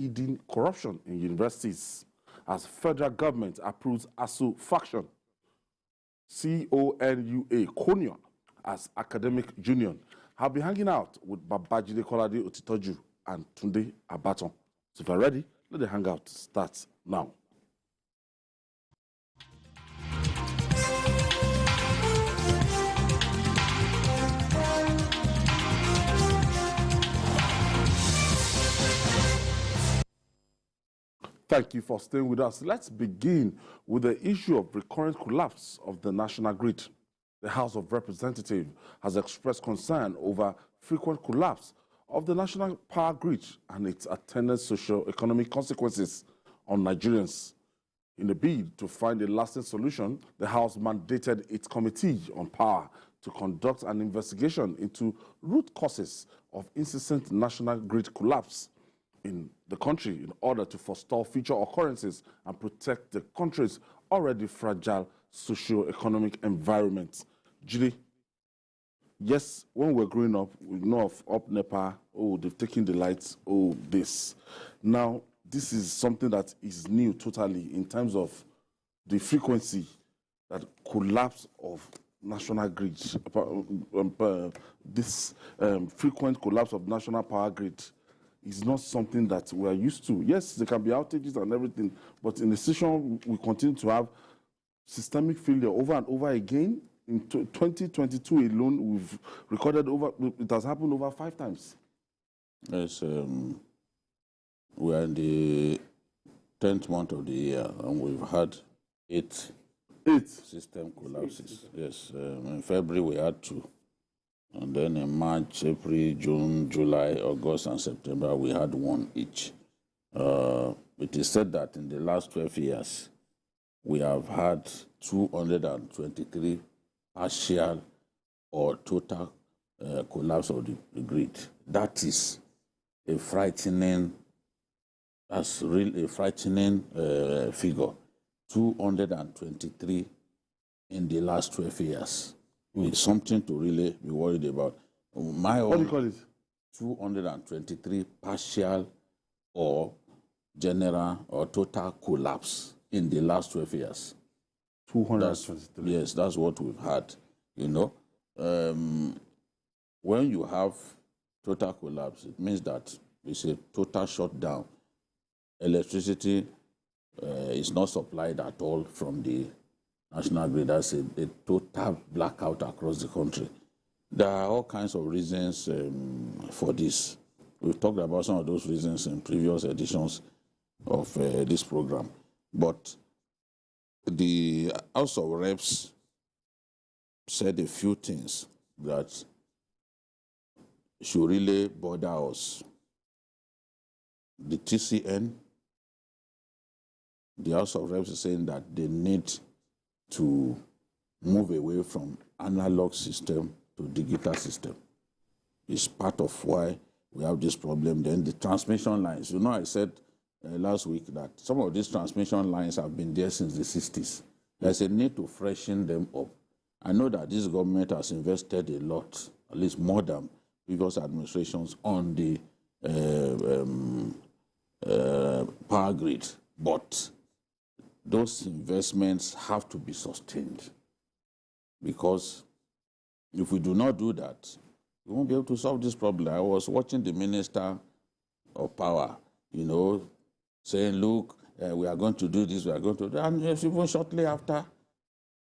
hidden corruption in universities as federal government approves ASUU faction, CONUA as academic union. I'll be hanging out with Babajide Kolade Otitoju and Tunde Abaton. So if you're ready, let the hangout start now. Thank you for staying with us. Let's begin with the issue of recurrent collapse of the national grid. The House of Representatives has expressed concern over frequent collapse of the national power grid and its attendant socio-economic consequences on Nigerians. In a bid to find a lasting solution, the House mandated its Committee on Power to conduct an investigation into root causes of incessant national grid collapse in the country in order to forestall future occurrences and protect the country's already fragile socio-economic environment. Julie, yes, when we're growing up, we know of up NEPA, oh, they've taken the lights, oh, this. Now, this is something that is new totally in terms of the frequency that collapse of national grid, this frequent collapse of national power grid is not something that we are used to. Yes, there can be outages and everything, but in the situation, we continue to have systemic failure over and over again. In 2022 alone, we've recorded it has happened over 5 times. Yes, we are in the 10th month of the year, and we've had 8 system collapses. Yes, in February we had 2. And then in March, April, June, July, August, and September, we had 1 each. It is said that in the last 12 years, we have had 223 partial or total collapse of the grid. That is a frightening, that's really a frightening figure. 223 in the last 12 years. It's something to really be worried about. What do you call it? 223 partial or general or total collapse in the last 12 years. 223. Yes, that's what we've had. You know, when you have total collapse, it means that it's a total shutdown. Electricity is not supplied at all from the national grid. That's a total blackout across the country. There are all kinds of reasons for this. We've talked about some of those reasons in previous editions of this program. But the House of Reps said a few things that should really bother us. The TCN, the House of Reps is saying that they need to move away from analog system to digital system. It's part of why we have this problem. Then the transmission lines. You know, I said last week that some of these transmission lines have been there since the 60s. There's a need to freshen them up. I know that this government has invested a lot, at least more than previous administrations, on the power grid, but those investments have to be sustained, because if we do not do that, we won't be able to solve this problem. I was watching the Minister of Power, you know, saying, look, we are going to do this, we are going to do that. And even shortly after,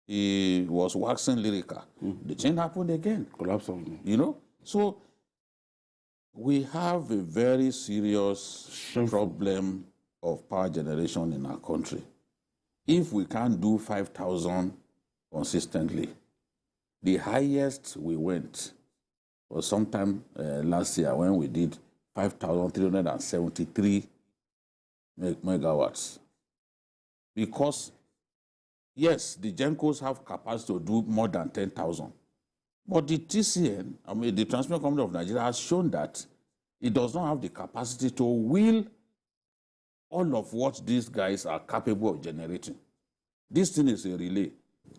he was waxing lyrical. The change happened again. Collapse of, you know? So we have a very serious problem of power generation in our country. If we can't do 5,000 consistently, the highest we went was sometime last year when we did 5,373 megawatts. Because, yes, the GENCOs have capacity to do more than 10,000. But the TCN, I mean, the Transmission Company of Nigeria, has shown that it does not have the capacity to wheel all of what these guys are capable of generating. This thing is a relay.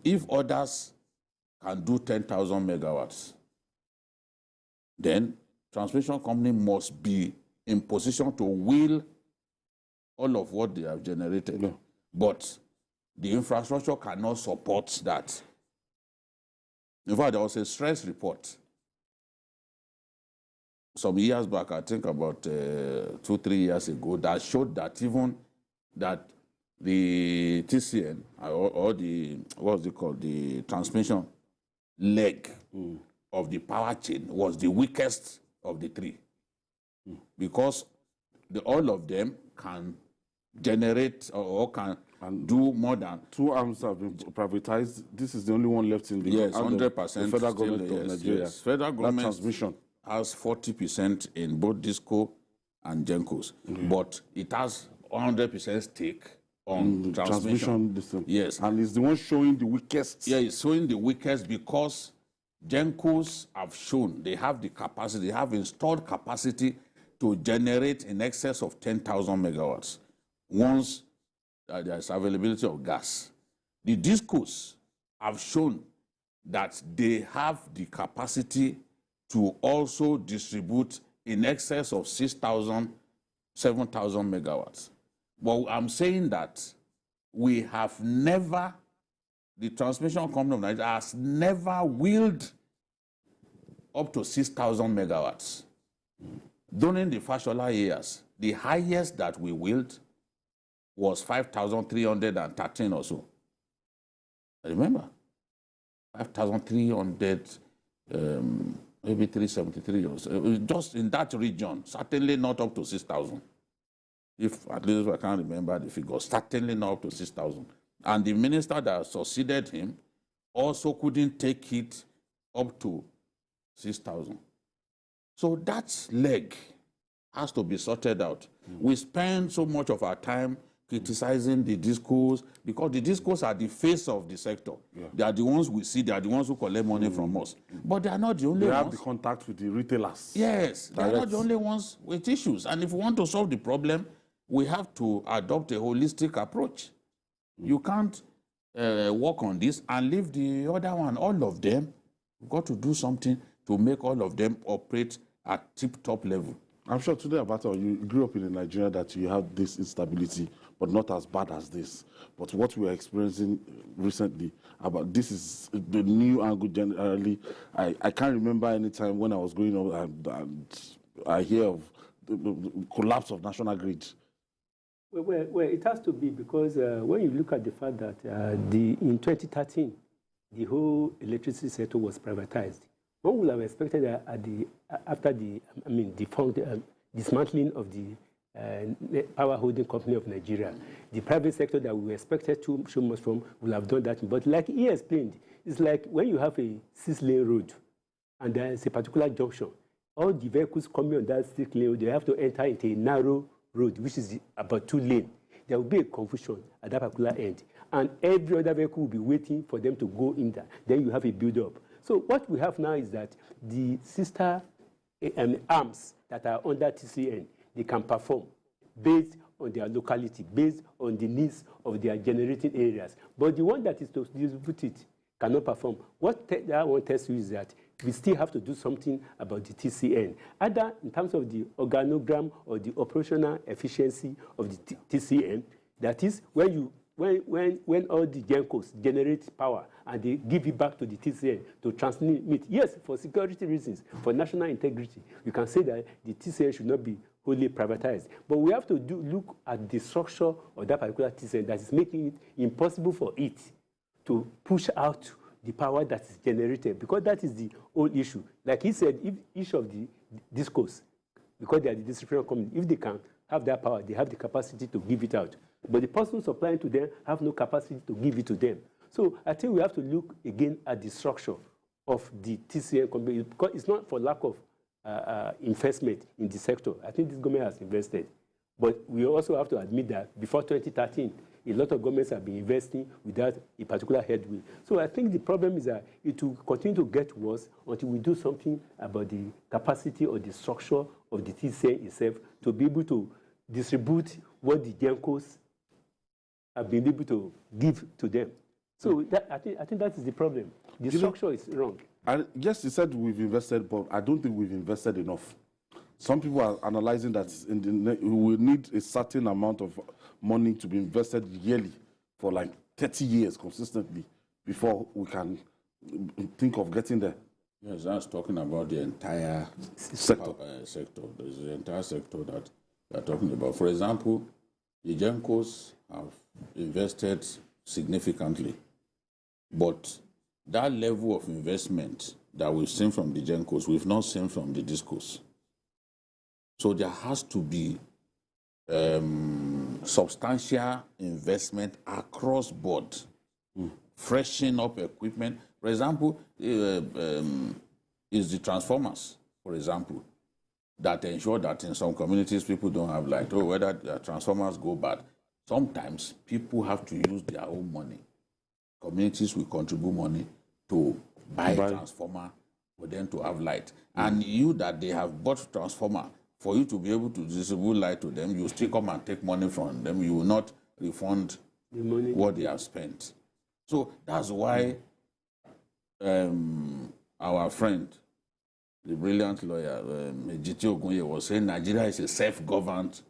If others can do 10,000 megawatts, then transmission company must be in position to wheel all of what they have generated. But the infrastructure cannot support that. In fact, there was a stress report some years back, I think about 2-3 years ago, that showed that even that the TCN or the, what's it called, the transmission leg of the power chain was the weakest of the three. Because all of them can generate or can do more than 2 arms have been privatized. This is the only one left in the 100%. The federal government of Nigeria. Yes. Federal government transmission has 40% in both DISCO and GENCOs, but it has 100% stake on transmission. Yes, and it's the one showing the weakest. Yeah, it's showing the weakest because GENCOs have shown they have the capacity, they have installed capacity to generate in excess of 10,000 megawatts once there is availability of gas. The DISCOs have shown that they have the capacity to also distribute in excess of 6,000, 7,000 megawatts. But I'm saying that we have never, the transmission company of Nigeria has never wheeled up to 6,000 megawatts. During the Fashola years, the highest that we wheeled was 5,313 or so. I remember, 5,300, maybe 373 or so. Just in that region, certainly not up to 6,000. If at least I can't remember the figure, certainly not up to 6,000. And the minister that succeeded him also couldn't take it up to 6,000. So that leg has to be sorted out. We spend so much of our time criticizing the DISCOs because the DISCOs are the face of the sector. They are the ones we see, they are the ones who collect money from us. But they are not the only ones. They have the contact with the retailers. Yes, they are not the only ones with issues. And if we want to solve the problem, we have to adopt a holistic approach. You can't work on this and leave the other one. All of them, we've got to do something to make all of them operate at tip-top level. I'm sure today, Abato, you grew up in Nigeria that you have this instability, but not as bad as this. But what we are experiencing recently, about this is the new angle generally. I can't remember any time when I was growing up and I hear of the collapse of national grid. Well, it has to be because when you look at the fact that in 2013, the whole electricity sector was privatized, one would have expected that after the dismantling of the power holding company of Nigeria, the private sector that we expected to show much from will have done that. But like he explained, it's like when you have a 6-lane road and there is a particular junction, all the vehicles coming on that 6-lane road, they have to enter into a narrow road, which is about 2 lanes. There will be a confusion at that particular end. And every other vehicle will be waiting for them to go in there. Then you have a build-up. So what we have now is that the sister arms that are under TCN, they can perform based on their locality, based on the needs of their generating areas. But the one that is to distribute it cannot perform. What that one tells you is that we still have to do something about the TCN, either in terms of the organogram or the operational efficiency of the TCN. That is, when all the GENCOs generate power and they give it back to the TCN to transmit. Yes, for security reasons, for national integrity, you can say that the TCN should not be wholly privatized. But we have to look at the structure of that particular TCN that is making it impossible for it to push out the power that is generated, because that is the whole issue. Like he said, if each of the DISCOs, because they are the distribution company, if they can have that power, they have the capacity to give it out. But the person supplying to them have no capacity to give it to them. So I think we have to look again at the structure of the TCN company, because it's not for lack of investment in the sector. I think this government has invested. But we also have to admit that before 2013, a lot of governments have been investing without a particular headway. So I think the problem is that it will continue to get worse until we do something about the capacity or the structure of the TCN itself to be able to distribute what the GENCOs have been able to give to them. So I think that is the problem. The structure is wrong. Yes, you said we've invested, but I don't think we've invested enough. Some people are analyzing that we will need a certain amount of money to be invested yearly for like 30 years consistently before we can think of getting there. Yes, that's talking about the entire Sector. sector. There's the entire sector that we are talking about. For example, the GENCOs have invested significantly, but that level of investment that we've seen from the GENCOs, we've not seen from the DISCOs. So there has to be substantial investment across board, freshening up equipment. For example, is the transformers, for example, that ensure that in some communities people don't have light, or whether the transformers go bad. Sometimes people have to use their own money. Communities will contribute money to buy a transformer for them to have light. And you that they have bought transformer, for you to be able to distribute light to them, you still come and take money from them. You will not refund the money what they have spent. So that's why our friend, the brilliant lawyer, Ejiti Ogunye, was saying Nigeria is a self-governed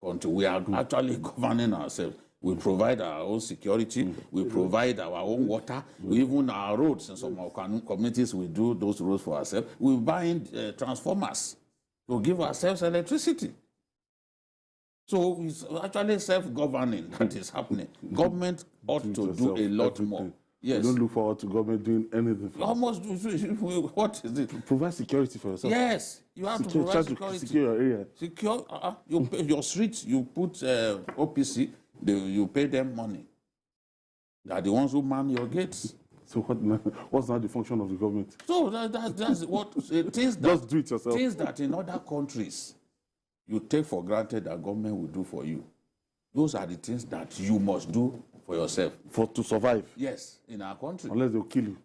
country. We are actually governing ourselves. We provide our own security. We provide our own water. Even our roads, in some of our communities, we do those roads for ourselves. We buy transformers to give ourselves electricity. So it's actually self-governing that is happening. Government ought to do a lot more. Yes. You don't look forward to government doing anything for almost what is it? Provide security for yourself. Yes, you have to provide security. Secure your area. Secure you pay your streets, you put OPC, you pay them money. They are the ones who man your gates. So what's not the function of the government? So that's what things that just do it yourself. Things that in other countries you take for granted that government will do for you. Those are the things that you must do for yourself. To survive? Yes, in our country. Unless they'll kill you.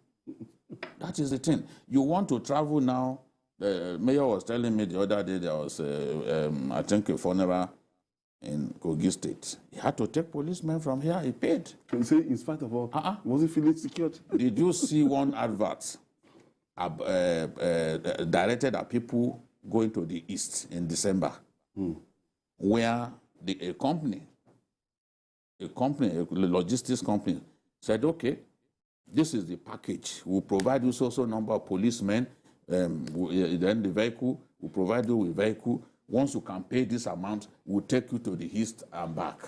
That is the thing. You want to travel now. The mayor was telling me the other day there was, I think, a funeral in Kogi State. He had to take policemen from here. He paid. Can you say, in spite of all, was he feeling secured? Did you see one advert directed at people going to the east in December, where a company, a logistics company, said, okay, this is the package. We'll provide you so number of policemen. Then the vehicle, we'll provide you with vehicle. Once you can pay this amount, we'll take you to the east and back.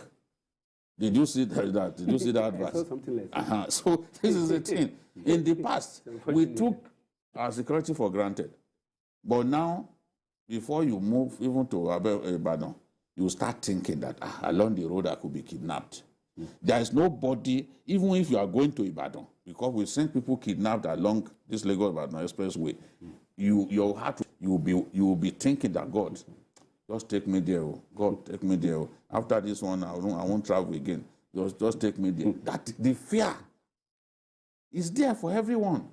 Did you see that? Did you see that advice? I saw something like that. So this is the thing. In the past, we took our security for granted. But now, before you move even to Ibadan, you start thinking that along the road I could be kidnapped. There is nobody, even if you are going to Ibadan, because we've seen people kidnapped along this Lagos-Ibadan expressway, you will be thinking that God, just take me there. God, take me there. After this one, I won't travel again. Just take me there. That the fear is there for everyone.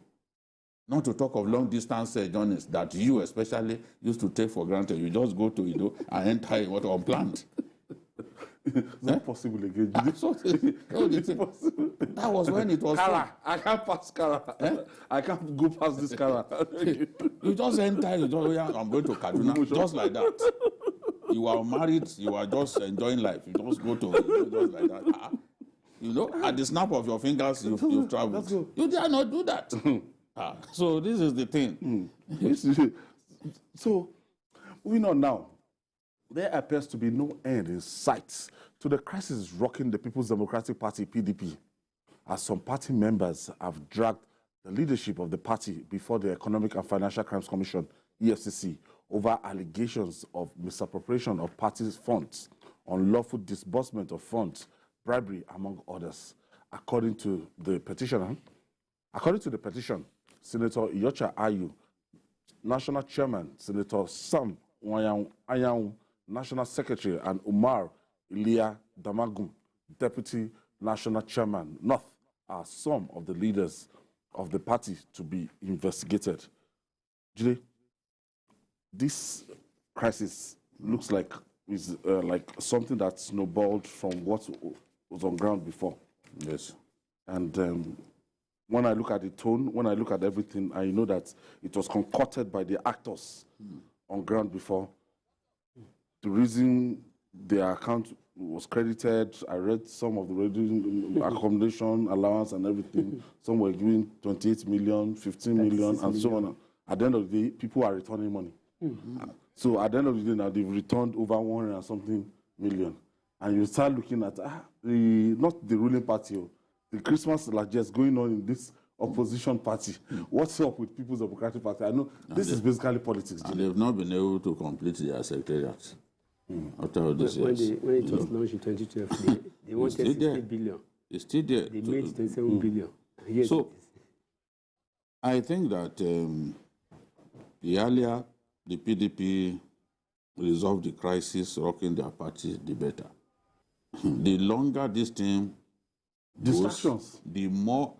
Not to talk of long distance journeys that you especially used to take for granted. You just go to Ido and enter unplanned. It's not possible again. That was when it was. Kara, I can't pass Kara. I can't go past this Kara. You just enter, I'm going to Kaduna, just like that. You are married, you are just enjoying life. You just go to just like that. You know, at the snap of your fingers, you've traveled. You dare not do that. So this is the thing. So, moving on now. There appears to be no end in sight to the crisis rocking the People's Democratic Party, PDP, as some party members have dragged the leadership of the party before the Economic and Financial Crimes Commission, EFCC, over allegations of misappropriation of party's funds, unlawful disbursement of funds, bribery, among others. According to the petition, Senator Iyocha Ayu, National Chairman, Senator Sam Ayaun, National Secretary, and Umar Iliya Damagum, Deputy National Chairman, North, are some of the leaders of the party to be investigated. Jide, this crisis looks like is like something that snowballed from what was on ground before. Yes. And when I look at the tone, when I look at everything, I know that it was concocted by the actors on ground before. the reason their account was credited, I read some of the accommodation allowance and everything. Some were giving 28 million, 15 million, and so on. At the end of the day, people are returning money. So at the end of the day, now they've returned over 100 and something million. And you start looking at, not the ruling party, the Christmas largesse going on in this opposition party. What's up with People's Democratic Party? I know this is basically politics. And they've not been able to complete their secretariat. After all this years. When it was launched in 2012, they wanted 60 billion. It's still there. They made 27 billion. Yes, so, I think that the earlier the PDP resolved the crisis rocking their party, the better. The longer this thing goes, the more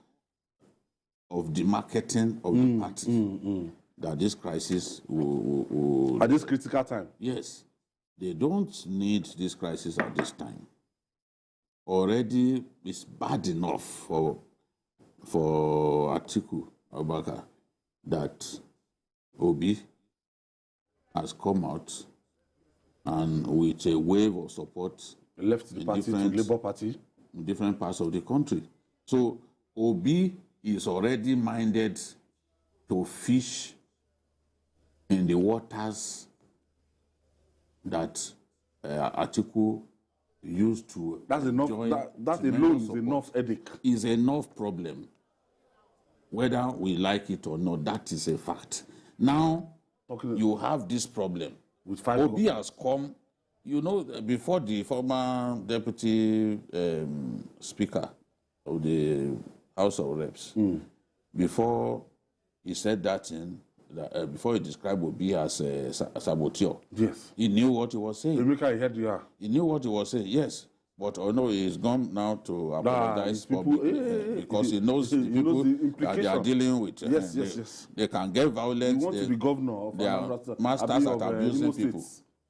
of the marketing of the party that this crisis will... At this critical time? Yes. They don't need this crisis at this time. Already, it's bad enough for Atiku Abubakar that Obi has come out and with a wave of support left the party to the Labour Party in different parts of the country. So Obi is already minded to fish in the waters that Atiku used to. That's enough. That alone is enough headache. Is enough problem. Whether we like it or not, that is a fact. Now you have this problem. With Obi has come. You know, before the former deputy speaker of the House of Reps, before he said that in. Before he described Obi as a saboteur, yes, he knew what he was saying. He knew what he was saying, yes. But I know he's gone now to apologize publicly because he knows the people that they are dealing with. Yes. They can get violent. He wants to be governor of they are masters at abusing people.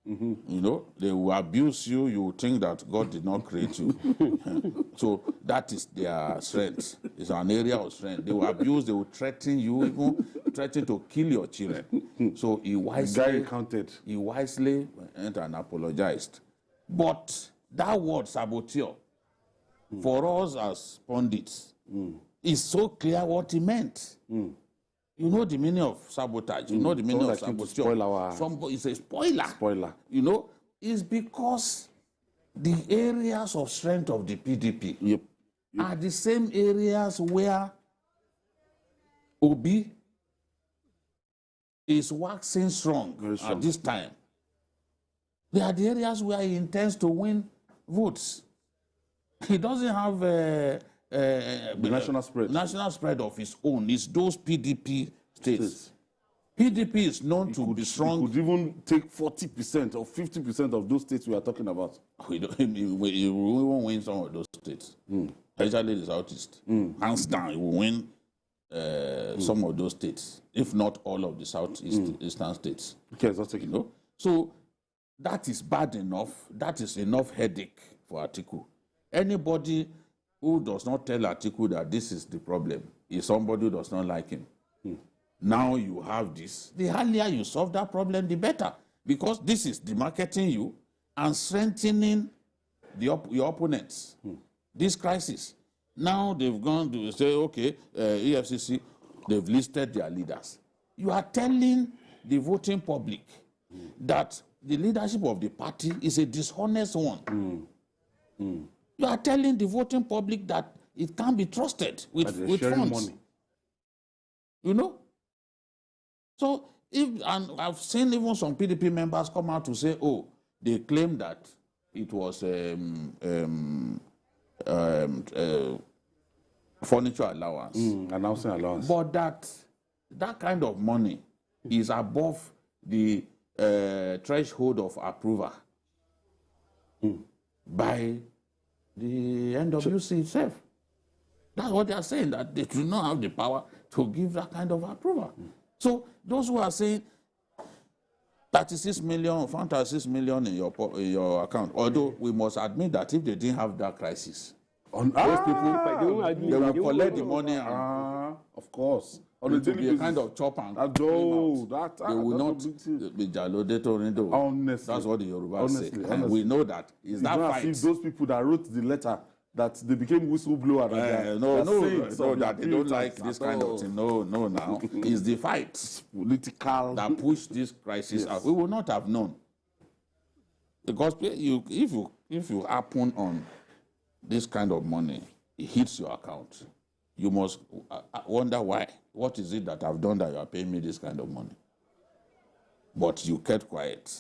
You know, they will abuse you. You will think that God did not create you. So that is their strength. It's an area of strength. They will abuse. They will threaten you, even threaten to kill your children. So he wisely went and apologized. But that word saboteur, for us as pundits, is so clear what he meant. You know the meaning of sabotage. You know the meaning of saboteur. It's a spoiler. You know, it's because the areas of strength of the PDP are the same areas where Obi is waxing strong at this time. They are the areas where he intends to win votes. He doesn't have the national spread of his own. It's those PDP states. PDP is known to be strong. He could even take 40% or 50% of those states we are talking about. He won't win some of those states, especially the Southeast. Hands down, he will win some of those states, if not all of the Southeastern states. Okay, let's take it. You know? So that is bad enough. That is enough headache for Atiku. Anybody who does not tell Atiku that this is the problem is somebody who does not like him. Now you have this. The earlier you solve that problem, the better. Because this is demarketing you and strengthening your opponents. This crisis. Now they've gone to say, okay, EFCC, they've listed their leaders. You are telling the voting public that the leadership of the party is a dishonest one. You are telling the voting public that it can't be trusted with funds. Money. You know? So, and I've seen even some PDP members come out to say, oh, they claim that it was furniture allowance. Announcing allowance. But that kind of money is above the threshold of approval by the NWC itself. That's what they are saying, that they do not have the power to give that kind of approval. So those who are saying 36 million, 36 million in your account, although we must admit that if they didn't have that crisis, those people, they will collect the money. Of course. On a it will daily be a basis. kind of chop and No, clean out. that They will that's not be jalodetory. Honestly. That's what the Yoruba Honestly, say. And honestly. we know that. It's that not fight. as if those people that wrote the letter that they became whistleblower. No, that they don't like this kind of thing. No, now. It's the fight Political. that pushed this crisis out. We would not have known. Because if you happen on this kind of money, it hits your account. You must wonder why. What is it that I've done that you are paying me this kind of money? But you kept quiet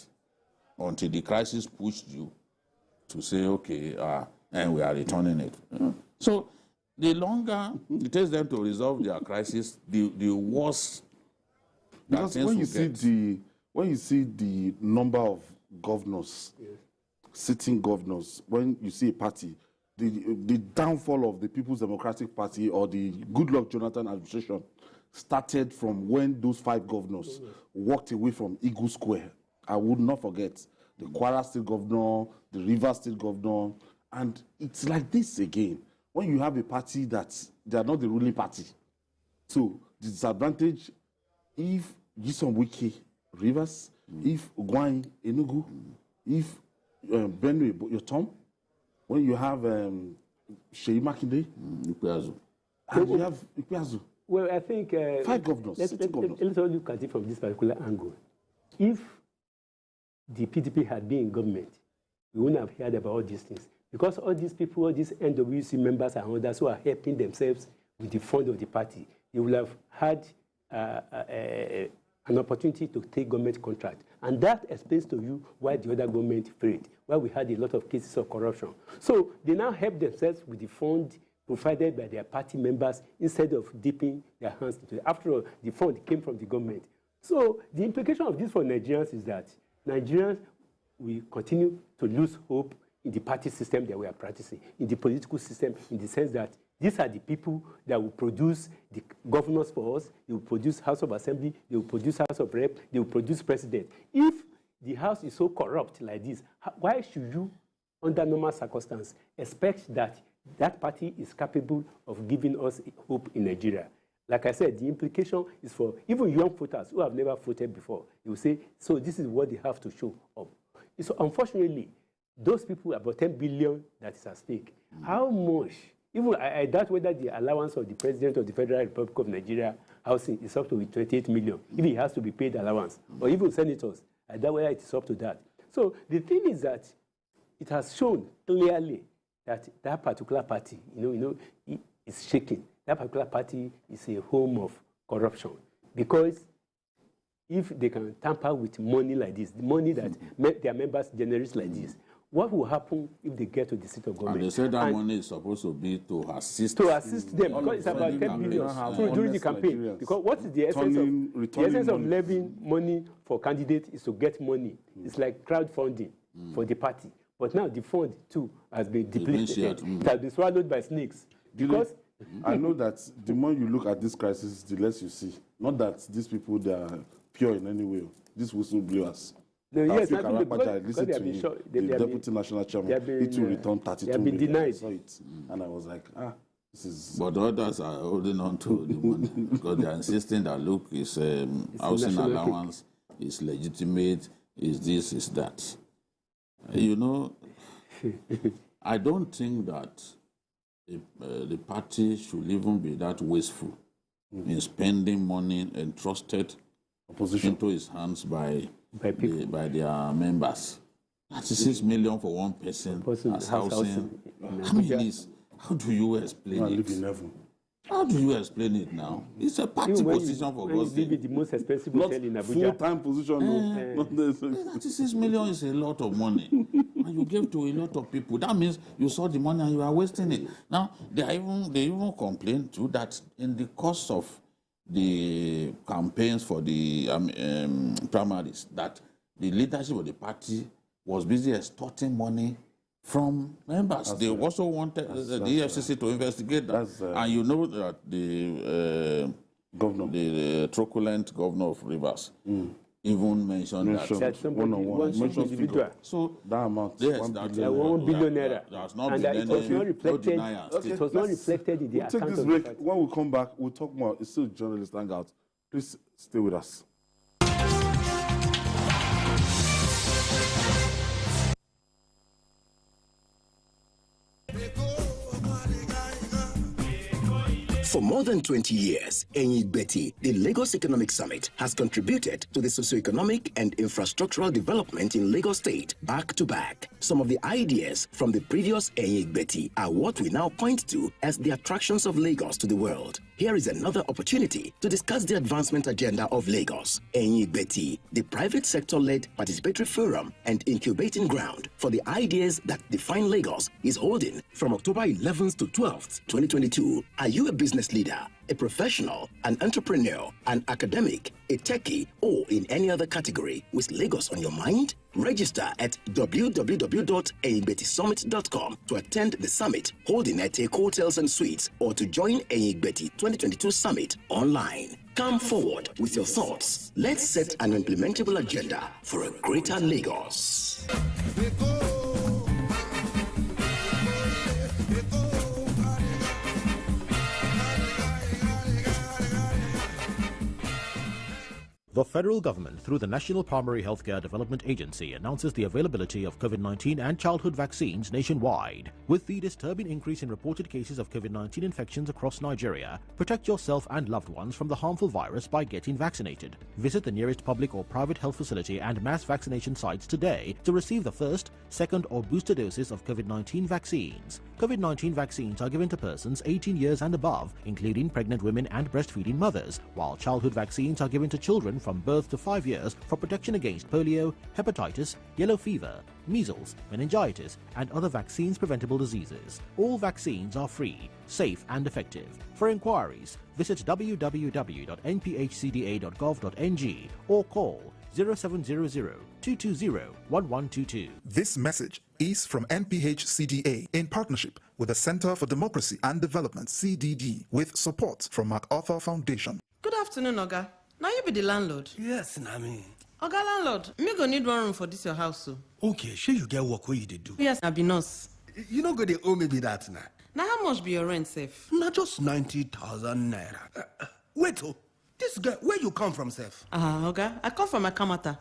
until the crisis pushed you to say, okay, and we are returning it. So the longer it takes them to resolve their crisis, the worse. Because when you see the number of governors, sitting governors, when you see a party, the downfall of the People's Democratic Party or the Goodluck Jonathan administration started from when those 5 governors walked away from Eagle Square. I would not forget the Kwara State governor, the Rivers State governor, and it's like this again. When you have a party that they are not the ruling party. So the disadvantage, if Gison Wike, Rivers, if Ugwai, Enugu, if Benue, Yotom, when you have Sheyi Makinde, and you have Ikpeazu. Well, I think 5 governors, let's look at it from this particular angle. If the PDP had been in government, we wouldn't have heard about all these things. Because all these people, all these NWC members and others who are helping themselves with the fund of the party, they will have had an opportunity to take government contract. And that explains to you why the other government failed, why we had a lot of cases of corruption. So they now help themselves with the fund provided by their party members instead of dipping their hands into it. After all, the fund came from the government. So the implication of this for Nigerians is that Nigerians will continue to lose hope in the party system that we are practicing, in the political system, in the sense that these are the people that will produce the governors for us, they will produce House of Assembly, they will produce House of Rep, they will produce President. If the House is so corrupt like this, why should you, under normal circumstances, expect that that party is capable of giving us hope in Nigeria? Like I said, the implication is for even young voters who have never voted before. They will say, so this is what they have to show up. So unfortunately, those people, about 10 billion that is at stake. How much? Even I doubt whether the allowance of the President of the Federal Republic of Nigeria housing is up to 28 million, if he has to be paid allowance, or even senators. I doubt whether it is up to that. So the thing is that it has shown clearly that that particular party, is shaking. That particular party is a home of corruption. Because if they can tamper with money like this, the money that their members generate like this, what will happen if they get to the seat of government? And they said that money is supposed to be to assist them, because it's about 10 billion during the campaign. Nigerians. Because what is the essence of levying money for candidates is to get money. It's like crowdfunding for the party. But now the fund too has been depleted. It has been swallowed by snakes. Because I know that the more you look at this crisis, the less you see. Not that these people, they are pure in any way. These whistleblowers. Yes, I listened to him, the deputy national chairman. He will return 32 million. Denied. I saw it, and I was like, this is. But others are holding on to the money because they are insisting that look, is housing allowance is legitimate, is this, is that. I don't think that the party should even be that wasteful in spending money entrusted into his hands by their members. 36 million for one person as housing. How do you explain it? How do you explain it now? It's a party position for God's sake. The most expensive hotel in Abuja. Full-time position. 36 million is a lot of money. And you gave to a lot of people. That means you saw the money and you are wasting it. Now, they even complain too that in the course of the campaigns for the primaries, that the leadership of the party was busy extorting money from members. They also wanted the EFCC to investigate that. And you know that the truculent governor of Rivers, even mention that. That somebody wants mention individual. figure. So that amount, Yes, 1 that, billion. 1 billion naira. There has not And been it any was not reflected. denial. It was not reflected in the We'll account take this of break. the party. When we come back, we'll talk more. It's still Journalist Hangout. Please stay with us. For more than 20 years, Betty, the Lagos Economic Summit, has contributed to the socio-economic and infrastructural development in Lagos State back to back. Some of the ideas from the previous Betty are what we now point to as the attractions of Lagos to the world. Here is another opportunity to discuss the advancement agenda of Lagos. Betty, the private sector-led participatory forum and incubating ground for the ideas that define Lagos, is holding from October 11th to 12th, 2022. Are you a business leader, a professional, an entrepreneur, an academic, a techie, or in any other category with Lagos on your mind? Register at www.enyigbettisummit.com to attend the summit holding at Eko Hotels and Suites, or to join Enyigbeti 2022 Summit online. Come forward with your thoughts. Let's set an implementable agenda for a greater Lagos. The federal government, through the National Primary Healthcare Development Agency, announces the availability of COVID-19 and childhood vaccines nationwide. With the disturbing increase in reported cases of COVID-19 infections across Nigeria, protect yourself and loved ones from the harmful virus by getting vaccinated. Visit the nearest public or private health facility and mass vaccination sites today to receive the first, second, or booster doses of COVID-19 vaccines. COVID-19 vaccines are given to persons 18 years and above, including pregnant women and breastfeeding mothers, while childhood vaccines are given to children from birth to 5 years for protection against polio, hepatitis, yellow fever, measles, meningitis, and other vaccines-preventable diseases. All vaccines are free, safe, and effective. For inquiries, visit www.nphcda.gov.ng or call 0700-220-1122. This message is from NPHCDA in partnership with the Center for Democracy and Development, CDD, with support from MacArthur Foundation. Good afternoon, Oga. Now you be the landlord. Yes, Nami. Oga landlord, me go need 1 room for this your house, so. Okay, sure you get work where you dey do. Yes, I be nurse. You know go dey owe me be that now. Now how much be your rent, safe? Not just 90,000 naira. Wait, this guy, where you come from, Sef? Oga, I come from Akamata.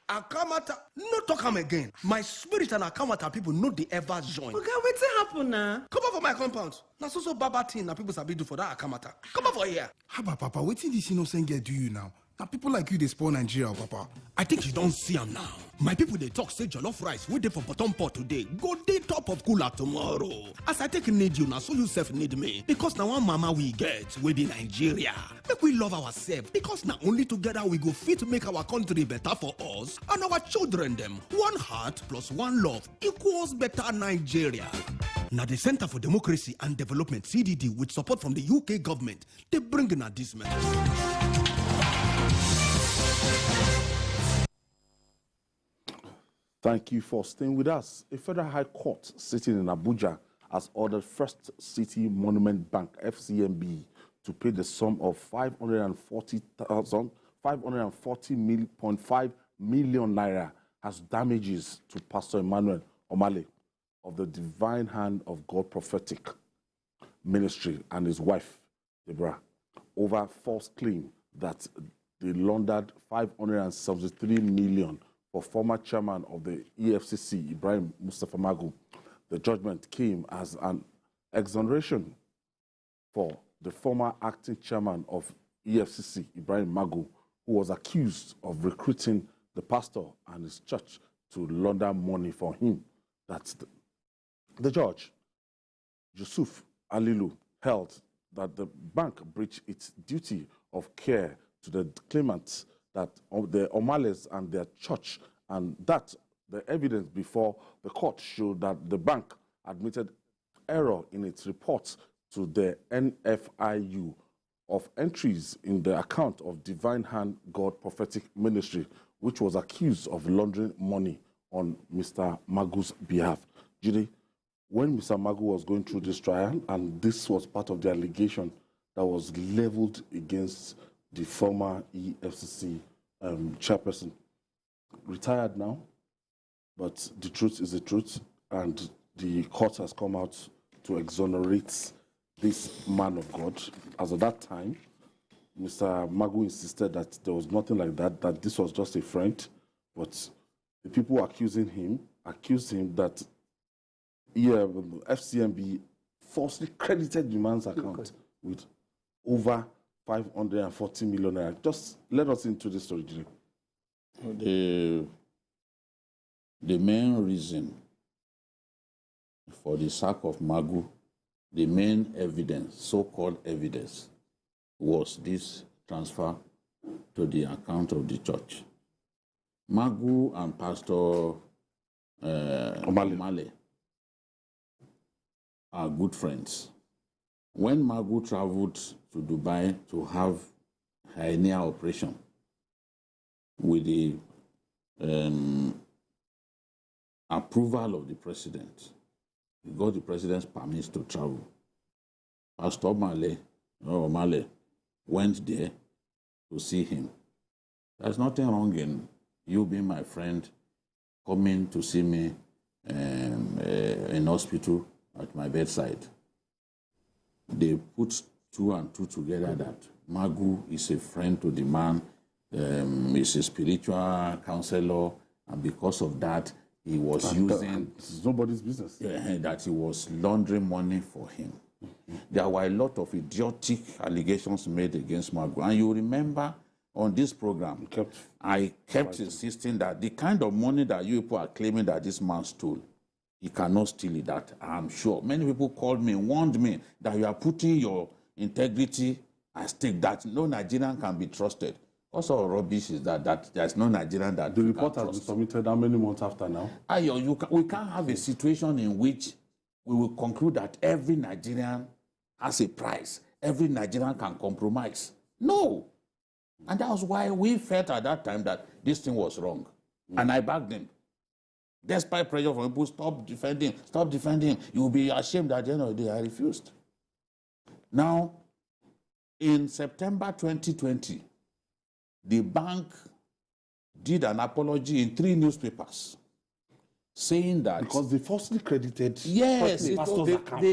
Akamata, no talk am again. My spirit and Akamata people no dey ever join. Oga, wetin happen now? Come over for my compound. Na so baba thing na people sabi do for that Akamata. Come over here. Haba, Papa, wetin this innocent girl do you now? Now people like you, they spoil Nigeria, Papa. I think you don't see am now. My people they talk say jollof rice we dey for bottom pot today, go dey top of cooler tomorrow. As I take need you now, so you self need me. Because now one mama we get, we be Nigeria. Make we love ourselves, because now only together we go fit to make our country better for us and our children them. One heart plus one love equals better Nigeria. Now the Center for Democracy and Development, CDD, with support from the UK government, they bring in this message. Thank you for staying with us. A federal high court sitting in Abuja has ordered First City Monument Bank, FCMB, to pay the sum of 540.5 million naira as damages to Pastor Emmanuel Omale of the Divine Hand of God Prophetic Ministry and his wife, Deborah, over false claim that they laundered 573 million for former chairman of the EFCC, Ibrahim Magu. The judgment came as an exoneration for the former acting chairman of EFCC, Ibrahim Magu, who was accused of recruiting the pastor and his church to launder money for him. That's the judge, Yusuf Alilu, held that the bank breached its duty of care to the claimants, that the Omales and their church, and that the evidence before the court showed that the bank admitted error in its reports to the NFIU of entries in the account of Divine Hand God Prophetic Ministry, which was accused of laundering money on Mr. Magu's behalf. Judy, when Mr. Magu was going through this trial, and this was part of the allegation that was leveled against the former EFCC chairperson, retired now, but the truth is the truth, and the court has come out to exonerate this man of God. As of that time, Mr. Magu insisted that there was nothing like that, that this was just a friend, but the people accused him that FCMB falsely credited the man's account with over 540 million naira. Just let us into the story, Jiri. The main reason for the sack of Magu, the main evidence, so-called evidence, was this transfer to the account of the church. Magu and Pastor Omale are good friends. When Magu traveled to Dubai to have hernia operation with the approval of the president, he got the president's permission to travel. Pastor Omale went there to see him. There's nothing wrong in you being my friend, coming to see me in hospital at my bedside. They put 2 and 2 together that Magu is a friend to the man, is a spiritual counselor, and because of that, he was it's nobody's business. That he was laundering money for him. There were a lot of idiotic allegations made against Magu. And you remember on this program, I kept insisting that the kind of money that you people are claiming that this man stole, he cannot steal it, that I'm sure. Many people called me, warned me that you are putting your integrity at stake, that no Nigerian can be trusted. Also, rubbish is that there's no Nigerian that the report has been submitted how many months after now? We can't have a situation in which we will conclude that every Nigerian has a price. Every Nigerian can compromise. No. And that was why we felt at that time that this thing was wrong. And I backed him. Despite pressure from people, stop defending him. You will be ashamed at the end of the day. I refused. Now, in September 2020, the bank did an apology in 3 newspapers, saying that because they falsely credited. Yes, they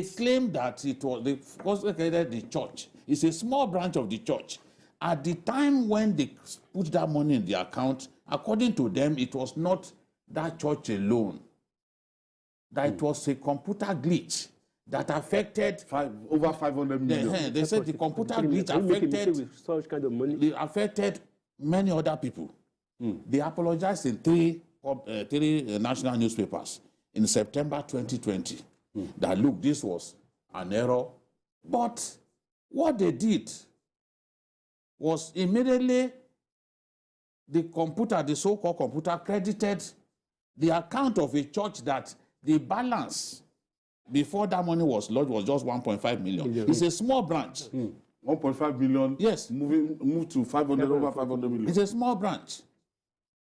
claimed that they falsely credited the church. It's a small branch of the church. At the time when they put that money in the account, according to them, it was not that church alone. That it was a computer glitch that affected over 500 million. They said the computer glitch affected many other people. They apologized in 3 national newspapers in September 2020 that, look, this was an error. But what they did was immediately the so-called computer, credited the account of a church that the balance before that money was lodged was just 1.5 million. It's a small branch. 1.5 million. Yes. Moved to 500, over 500 million. It's a small branch.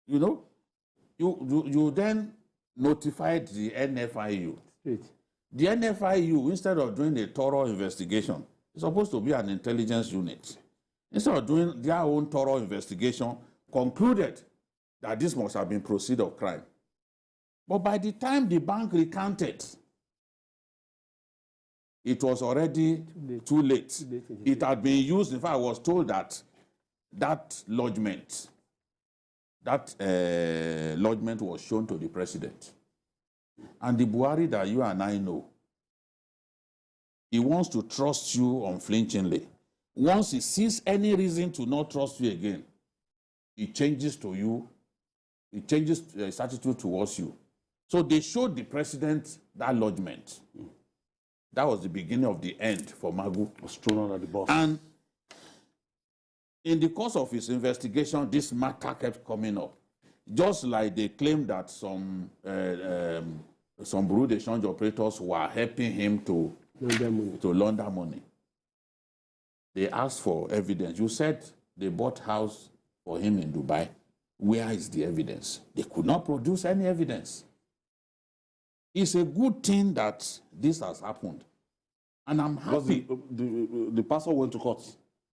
You know, you then notified the NFIU. The NFIU, instead of doing a thorough investigation, is supposed to be an intelligence unit. Instead of doing their own thorough investigation, concluded that this must have been proceed of crime. But by the time the bank recanted, it was already too late. It had been used. In fact, I was told that that lodgement was shown to the president. And the Buhari that you and I know, he wants to trust you unflinchingly. Once he sees any reason to not trust you again, he changes to you, he changes his attitude towards you. So they showed the president that lodgement. That was the beginning of the end for Magu. Was thrown under the bus. And in the course of his investigation, this matter kept coming up. Just like they claimed that some Bureau de Change operators were helping him to launder money. They asked for evidence. You said they bought house for him in Dubai. Where is the evidence? They could not produce any evidence. It's a good thing that this has happened. And I'm happy. The pastor went to court.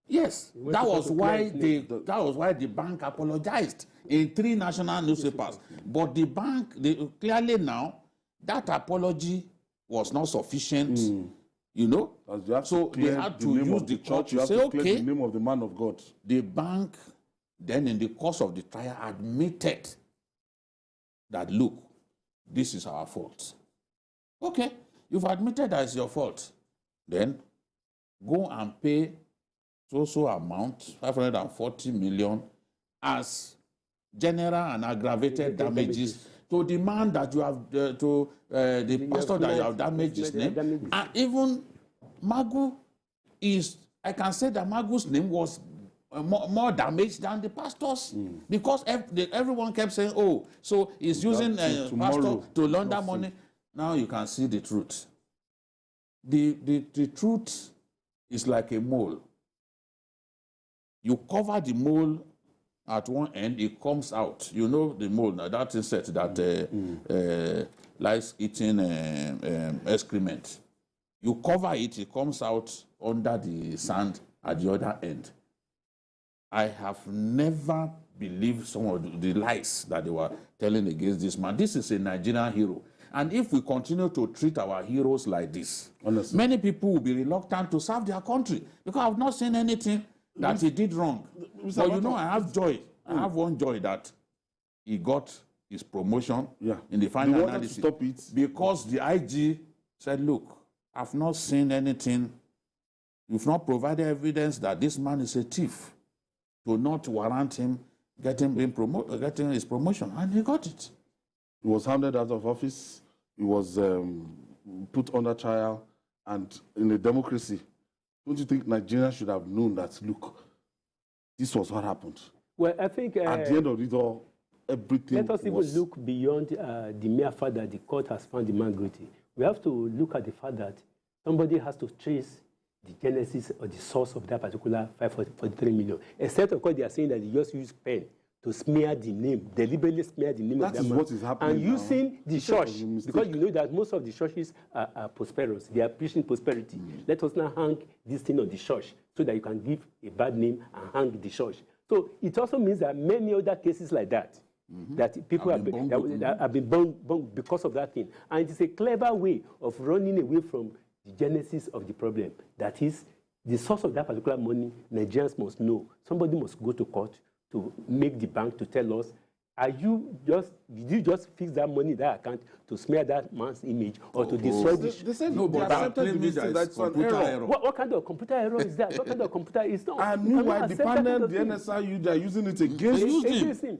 Yes, that was why the bank apologized in 3 national newspapers. But the bank, clearly now, that apology was not sufficient, you know. So they had to use the court to say, okay, the name of the man of God. The bank then in the course of the trial admitted that, look, this is our fault. Okay, you've admitted that it's your fault. Then go and pay so amount, 540 million, as general and aggravated damages to the man that you have, the pastor that you have damaged his name. And even Magu I can say that Magu's name was more damaged than the pastor's, because everyone kept saying, oh, so he's using pastor to launder money. Now you can see the truth. The truth is like a mole. You cover the mole at one end, it comes out. You know the mole, that insect that likes eating excrement. You cover it, it comes out under the sand at the other end. I have never believed some of the lies that they were telling against this man. This is a Nigerian hero. And if we continue to treat our heroes like this, honestly, many people will be reluctant to serve their country, because I've not seen anything that he did wrong. But you know, I have joy. I have one joy that he got his promotion in the final analysis. To stop it. Because the IG said, look, I've not seen anything. You've not provided evidence that this man is a thief to not warrant him getting his promotion. And he got it. He was handed out of office. He was put under trial. And in a democracy, don't you think Nigerians should have known that, look, this was what happened? Well, I think at the end of it all, everything let us even look beyond the mere fact that the court has found the man guilty. We have to look at the fact that somebody has to trace the genesis or the source of that particular 543 million. Except, of course, they are saying that they just use pen to smear the name, deliberately smear the name of that man. That is what is happening and using the church, because you know that most of the churches are prosperous. They are preaching prosperity. Let us now hang this thing on the church so that you can give a bad name and hang the church. So it also means that many other cases like that, that people have been burned because of that thing. And it is a clever way of running away from the genesis of the problem. That is, the source of that particular money, Nigerians must know. Somebody must go to court to make the bank to tell us, did you just fix that money in that account to smear that man's image or to destroy the... They said no, but that's an error. What kind of computer error is that? What kind of computer is not? And meanwhile, the panel, the NSIU, they are using it against him.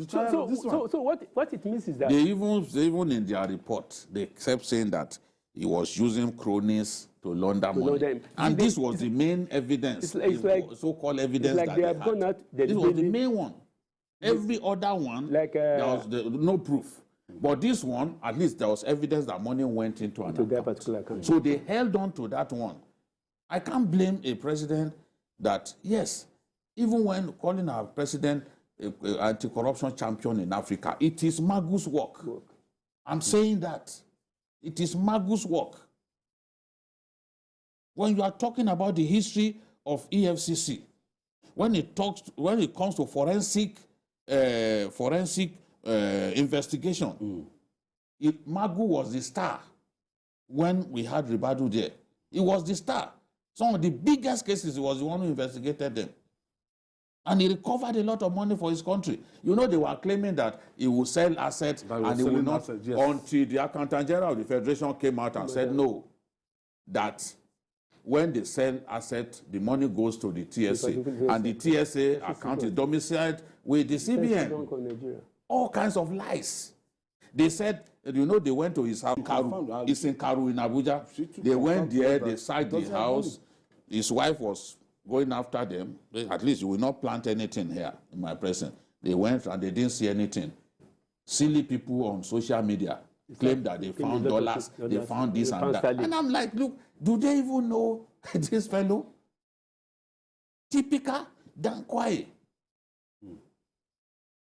So what it means is that... They even in their report, they kept saying that he was using cronies to launder money. And this was the main evidence, so-called evidence that they have gone out. This was the main one. Every other one, there was no proof. But this one, at least there was evidence that money went into an account. So they held on to that one. I can't blame a president that, yes, even when calling our president an anti-corruption champion in Africa, it is Magu's work. I'm saying that. It is Magu's work. When you are talking about the history of EFCC, when it comes to forensic investigation, Magu was the star when we had Ribadu there. He was the star. Some of the biggest cases, he was the one who investigated them. And he recovered a lot of money for his country. You know, they were claiming that he would sell assets and he would not, until the Accountant General of the Federation came out and said no, that when they sell assets, the money goes to the TSA, and the TSA account is domiciled with the CBN. All kinds of lies. They said, you know, they went to his house, Karu. It's in Karu in Abuja. They went there, they sacked the house. His wife was going after them. At least you will not plant anything here in my presence. They went and they didn't see anything. Silly people on social media claim that they found dollars, they found this and that. And I'm like, look, do they even know this fellow? Typical Dankwaye.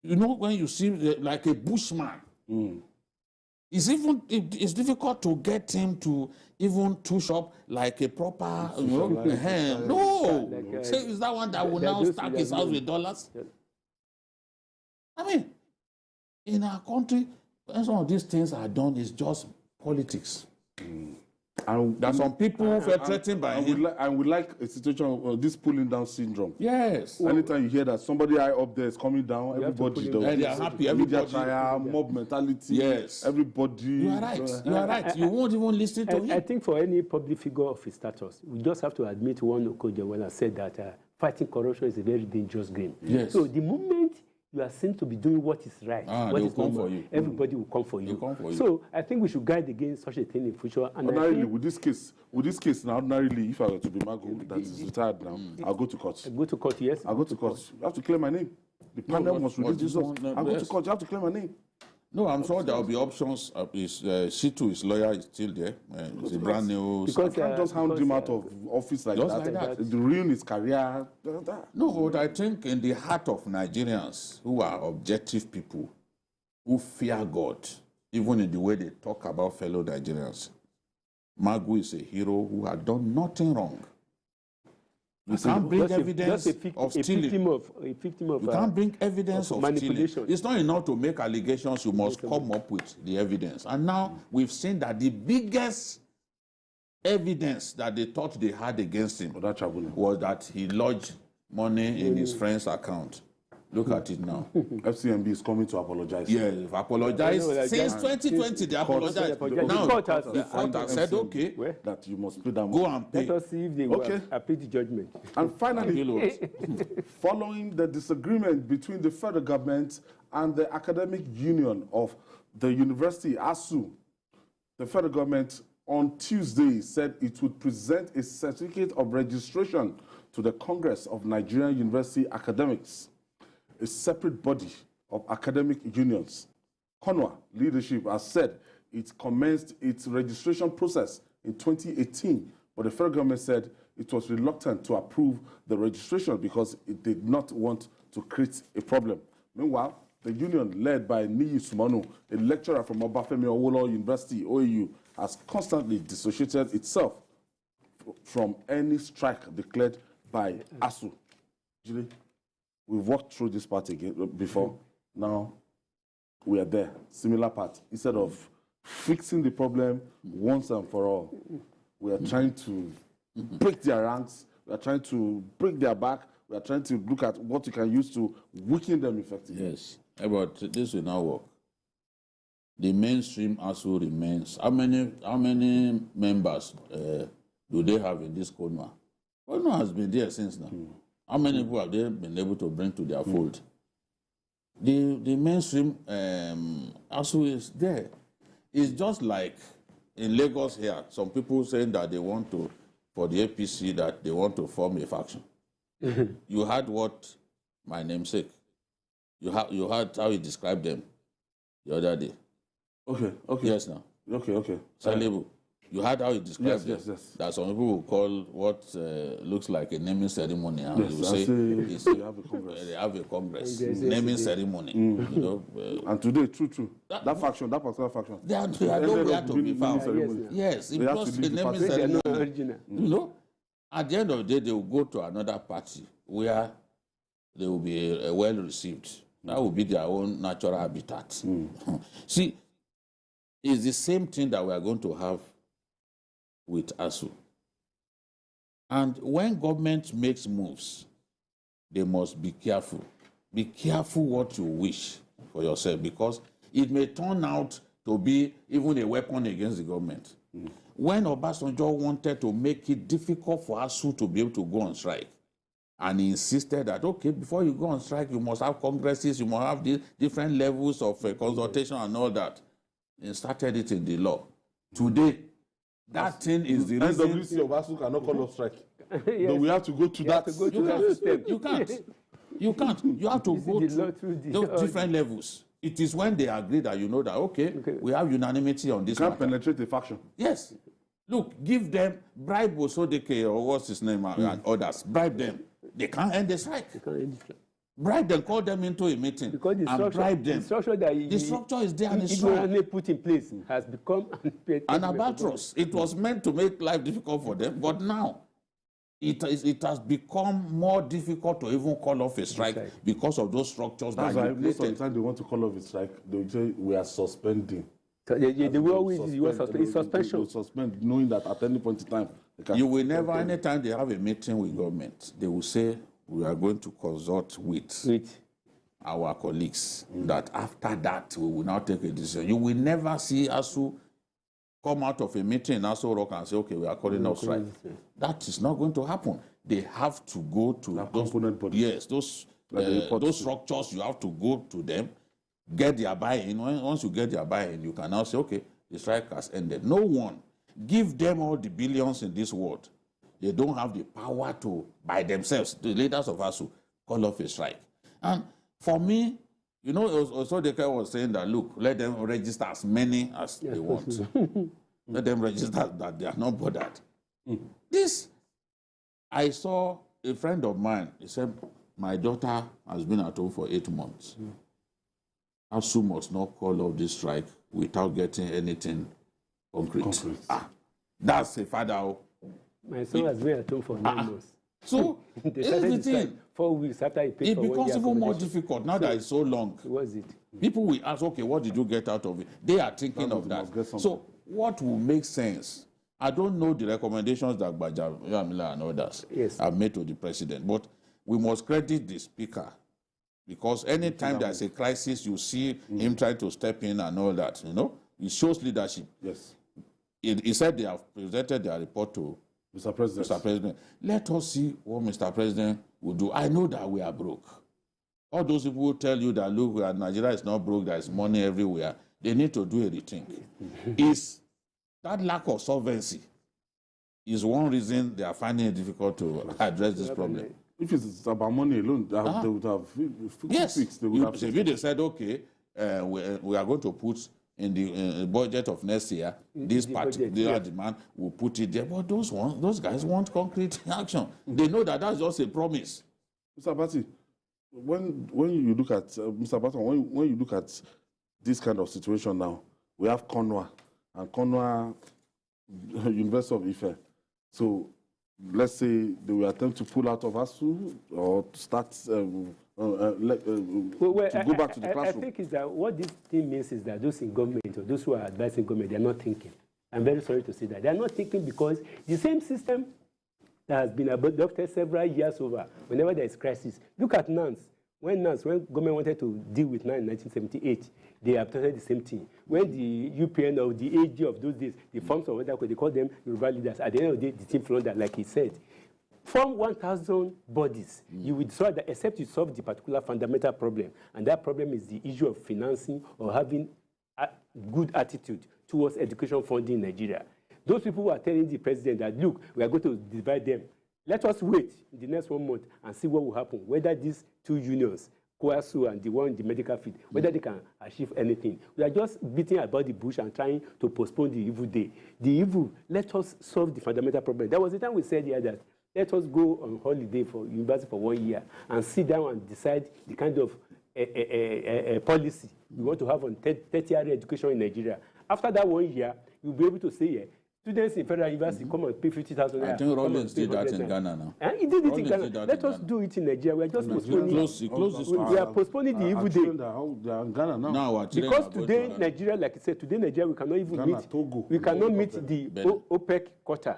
You know, when you see like a bushman, It's difficult to get him to even touch up like a proper, Say, is that one that will now stack his house with dollars? Yeah. I mean, in our country, when some of these things are done, it's just politics. And there are some people who are threatened by him. We like a situation of this pulling down syndrome. Yes. Anytime you hear that somebody high up there is coming down, everybody does. And they are happy. Everybody. Mob mentality. Yes. Everybody. You are right. You are right. You won't even listen to him. I think for any public figure of his status, we just have to admit one Okoje said that fighting corruption is a very dangerous game. Yes. So the moment you are seen to be doing what is right, what is normal, for you. Everybody will come for you. Come for you. So I think we should guard against such a thing in future. And ordinarily, with this case now, ordinarily, if I were to be Magu, that is retired now, I'll go to court. Go to court, yes. I'll go to court. You have to clear my name. The panel must release this one. I'll go to court. You have to clear my name. No, I'm sure there will be options. C2, his lawyer, is still there. It's a brand new. Because you can't just hand him out of office like that. The ruin his career. No, but I think in the heart of Nigerians who are objective people, who fear God, even in the way they talk about fellow Nigerians, Magu is a hero who had done nothing wrong. You can't bring evidence of stealing. A victim of you can't bring evidence of manipulation. Stealing. It's not enough to make allegations. You must come up with the evidence. And now we've seen that the biggest evidence that they thought they had against him was that he lodged money in his friend's account. Look at it now. FCMB is coming to apologize. Yeah, they've apologized. Since 2020, they apologized. Now, the court has said, okay, that you must pay that money. Go and pay. Let us see if they will appeal the judgment. And finally, following the disagreement between the federal government and the academic union of the university, ASUU, the federal government on Tuesday said it would present a certificate of registration to the Congress of Nigerian University Academics, a separate body of academic unions. CONUA leadership has said it commenced its registration process in 2018, but the federal government said it was reluctant to approve the registration because it did not want to create a problem. Meanwhile, the union led by Niyi Sumanu, a lecturer from Obafemi Awolowo University, OAU, has constantly dissociated itself from any strike declared by ASUU. Julie? We've walked through this part again before. Now we are there. Similar part. Instead of fixing the problem once and for all, we are trying to break their ranks. We are trying to break their back. We are trying to look at what you can use to weaken them effectively. Yes, but this will not work. The mainstream ASUU remains. How many members do they have in this CONUA? CONUA has been there since now. How many people have they been able to bring to their fold? The mainstream ASUU is there. It's just like in Lagos here, some people saying that they want to, for the APC, that they want to form a faction. You heard what my namesake, you heard how he described them the other day. Okay. Yes, now. Okay. Salibu. You heard how he described it. Yes. That some people will call what looks like a naming ceremony. And yes, you say they have a congress. They have a congress. Naming ceremony. You know, and today, true. That particular faction. They are nowhere to be found. Yes, it was a naming ceremony. You know, at the end of the day, they will go to another party where they will be well received. That will be their own natural habitat. See, it's the same thing that we are going to have with ASUU. And when government makes moves, they must be careful. Be careful what you wish for yourself, because it may turn out to be even a weapon against the government. When Obasanjo wanted to make it difficult for ASUU to be able to go on strike, and he insisted that, okay, before you go on strike, you must have congresses, you must have the different levels of consultation and all that. He started it in the law. Today, that thing is the reason. NWC of ASUU cannot call off strike. Yes. No, we have to go to that. You can't. You have to go through those different levels. It is when they agree that you know that, okay. We have unanimity on this. You can't penetrate the faction. Yes. Look, give them, bribe Osodeke or what's his name and others. Bribe them. They can't end the strike. Bribe them, call them into a meeting, because and bribe them. The structure that the structure is there and it's strong. ignorantly put in place has become an albatross. It was meant to make life difficult for them, but now it has become more difficult to even call off a strike because of those structures. That's why most of the time they want to call off a strike, they will say we are suspending. So the way always is suspension. They suspend, knowing that at any point in time you will never, anytime they have a meeting with government, they will say we are going to consult with our colleagues. That after that we will now take a decision. You will never see ASUU come out of a meeting in ASUU Rock and say, okay, we are calling off strike. That is not going to happen. They have to go to those component bodies. Yes, those structures. You have to go to them, get their buy-in. Once you get their buy-in, you can now say, okay, the strike has ended. No one give them all the billions in this world. They don't have the power to, by themselves, the leaders of ASUU, call off a strike. And for me, you know, also the guy was saying that, look, let them register as many as they want. Let them register that they are not bothered. This, I saw a friend of mine, he said, my daughter has been at home for 8 months. ASUU must not call off this strike without getting anything concrete. That's a father. My son has been at home for 9 months. So, everything, 4 weeks after he paid it for 1 becomes year even more difficult now that it's so long. What is it? People will ask, okay, what did you get out of it? They are thinking of that. So, what will make sense? I don't know the recommendations that Yamila and others have made to the president, but we must credit the speaker, because anytime there's a crisis, you see him trying to step in and all that, you know? It shows leadership. Yes. He said they have presented their report to Mr. President. Let us see what Mr. President will do. I know that we are broke. All those people who tell you that, look, Nigeria is not broke, there is money everywhere, they need to do a rethink. Is that lack of solvency is one reason they are finding it difficult to address this problem. If it's about money alone, they would have fixed. They said, okay, we are going to put in the budget of next year, this particular demand, will put it there. But those guys want concrete action. They know that that's just a promise. Mr. Abati, when you look at Mr. Abati, when you look at this kind of situation now, we have CONUA and CONUA, University of Ife. So let's say they will attempt to pull out of ASUU or to start to go back to the classroom. I think is that what this thing means is that those in government or those who are advising government, they are not thinking. I'm very sorry to say that. They are not thinking because the same system that has been adopted several years over, whenever there is crisis. Look at NANS. When government wanted to deal with NANS in 1978, they adopted the same thing. When the UPN or the AG of those days, the forms of what they call them Yoruba leaders, at the end of the day, the team floundered, like he said. Form 1,000 bodies. You will solve that, except you solve the particular fundamental problem. And that problem is the issue of financing or having a good attitude towards education funding in Nigeria. Those people who are telling the president that, look, we are going to divide them. Let us wait in the next 1 month and see what will happen, whether these two unions, ASUU and the one in the medical field, whether they can achieve anything. We are just beating about the bush and trying to postpone the evil day. The evil, let us solve the fundamental problem. That was the time we said here that let us go on holiday for university for 1 year and sit down and decide the kind of policy we want to have on tertiary education in Nigeria. After that 1 year, you'll be able to say, students in federal university come and pay 50,000. I think Rollins did that in Ghana now. And he did it in Ghana. Let us do it in Nigeria. We are just postponing. We are postponing the evil day. They are in Ghana now. Because today, Nigeria, like I said, today Nigeria, we cannot even meet. We cannot meet the OPEC quota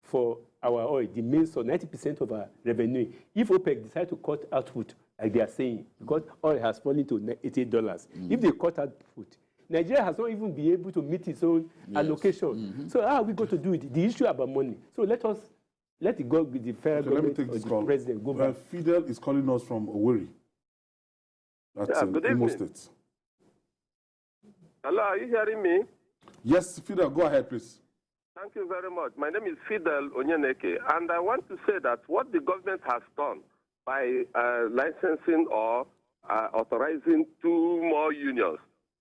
for our oil, the main source, 90% of our revenue. If OPEC decide to cut output, like they are saying, because oil has fallen to $88, if they cut output, Nigeria has not even been able to meet its own allocation. So how are we going to do it? The issue about money. So let it go with the federal government or the president. Go back. Fidel is calling us from Owerri. That's in Imo State. Hello, are you hearing me? Yes, Fidel, go ahead, please. Thank you very much. My name is Fidel Onyeneke, and I want to say that what the government has done by licensing or authorizing 2 more unions,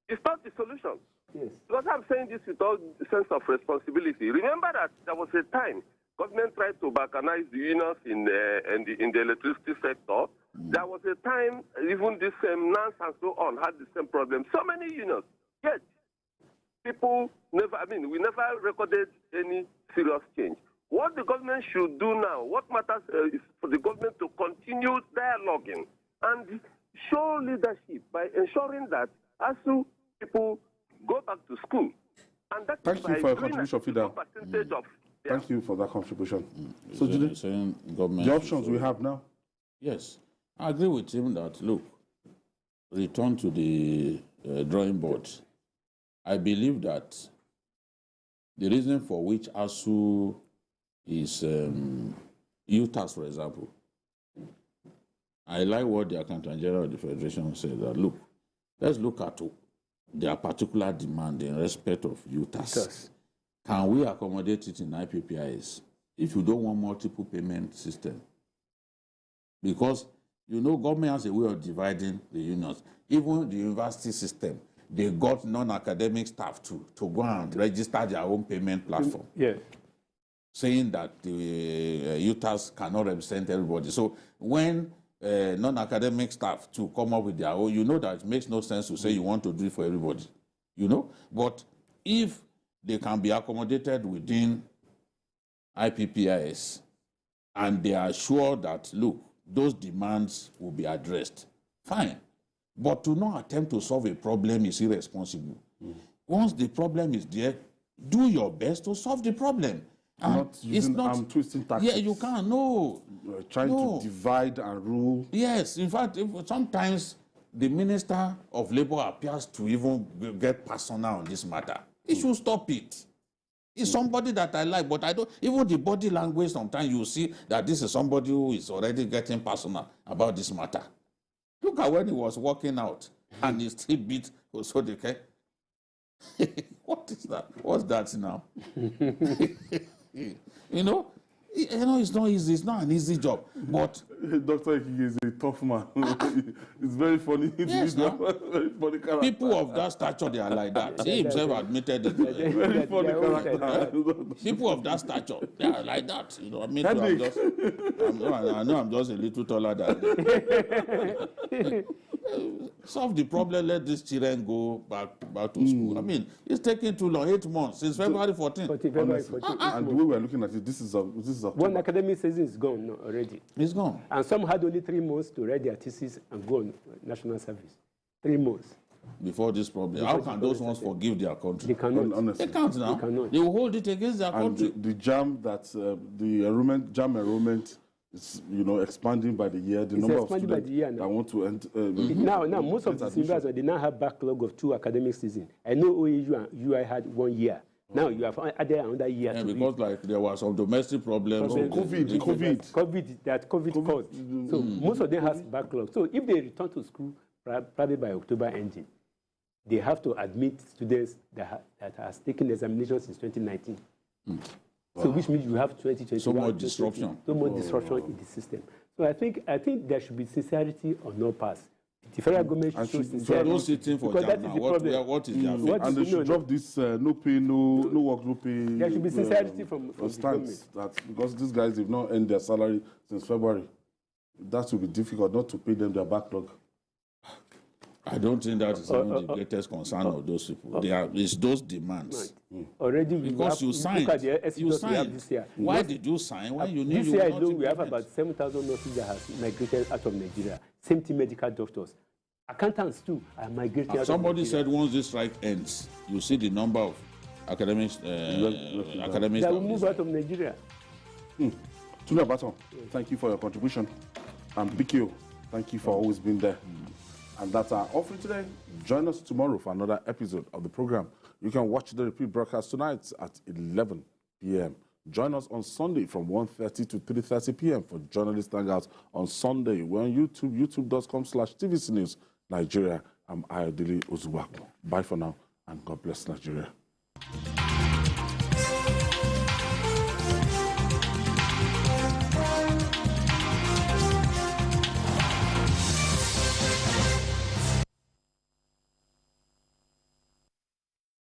it's not the solution. Yes. Because I'm saying this with all sense of responsibility. Remember that there was a time government tried to balkanize the unions in the electricity sector. There was a time, even this same NANS and so on had the same problem. So many unions, yet people never, we never recorded any serious change. What the government should do now, what matters is for the government to continue dialoguing and show leadership by ensuring that ASUU people go back to school. And that's Thank you for your contribution, Fidel. Percentage of Thank you for that contribution. So, the options we have now? Yes. I agree with him that, look, return to the drawing board. I believe that the reason for which ASUU is UTAS, for example, I like what the Accountant General of the Federation said, that, look, let's look at their particular demand in respect of UTAS. Yes. Can we accommodate it in IPPIS if you don't want multiple payment system? Because, government has a way of dividing the unions. Even the university system, they got non-academic staff to go and register their own payment platform. Yeah. Saying that the UTAS cannot represent everybody. So when non-academic staff to come up with their own, that it makes no sense to say you want to do it for everybody. But if they can be accommodated within IPPIS and they are sure that, look, those demands will be addressed, fine. But to not attempt to solve a problem is irresponsible. Once the problem is there, do your best to solve the problem. Not using twisting tactics. Yeah, you can't, no. Trying to divide and rule. Yes, in fact, sometimes the Minister of Labour appears to even get personal on this matter. He should stop it. It's somebody that I like, but I don't, even the body language, sometimes you see that this is somebody who is already getting personal about this matter. Look at when he was walking out and he still beat Osodeke. What is that? What's that now? It's not easy. It's not an easy job. But Dr. Ikige is a tough man. It's very funny. Yes, very funny character. People of that stature, they are like that. He himself admitted it. Very funny character. People of that stature, they are like that. I know I'm just a little taller than them. Solve the problem, let these children go back to school. It's taking too long, 8 months, since February 14th. And the way we're looking at it, this is one academic season is gone already. It's gone. And some had only 3 months to write their thesis and go on national service. 3 months. Before this problem. How can those ones forgive their country? They cannot. Honestly. They can't now. They cannot. They will hold it against their country. The JAM, the JAM enrollment is, expanding by the year. The number of students that want to enter. Now, most of the universities, they now have backlog of 2 academic seasons. I know OAU and UI had 1 year. Now you have added another year. Yeah, because there was some domestic problems. COVID caused. So most of them have backlog. So if they return to school, probably by October ending, they have to admit students that has taken examinations since 2019. So which means you have 2021. So much disruption. So much disruption in the system. So I think there should be sincerity on all parts. The federal government should show sincerity. Those sitting for JAM now, what is their fate? And they should drop this no pay, no work, no pay. There should be sincerity from the government. Because these guys have not earned their salary since February. That will be difficult not to pay them their backlog. I don't think that is even the greatest concern of those people. It's those demands. Already, because you signed. This year. Why did you sign? Why you need this year alone, we have about 7,000 nurses that have migrated out of Nigeria. Same thing, medical doctors. Accountants too are migrating out of Nigeria. Somebody said once this strike ends, you see the number of academics that will move out of Nigeria. Tuna Baton, thank you for your contribution. And Bikio, thank you for always being there. And that's our offering today. Join us tomorrow for another episode of the program. You can watch the repeat broadcast tonight at 11 p.m. Join us on Sunday from 1:30 to 3:30 p.m. for Journalist Hangouts on Sunday. We're on YouTube, youtube.com/TVC News Nigeria. I'm Ayodele Ozuwako. Bye for now, and God bless Nigeria.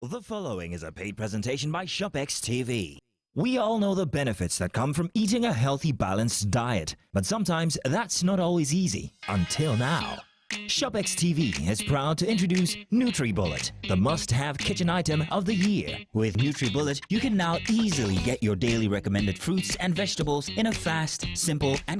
The following is a paid presentation by ShopX TV. We all know the benefits that come from eating a healthy, balanced diet, but sometimes that's not always easy, until now. ShopX TV is proud to introduce NutriBullet, the must-have kitchen item of the year. With NutriBullet, you can now easily get your daily recommended fruits and vegetables in a fast, simple, and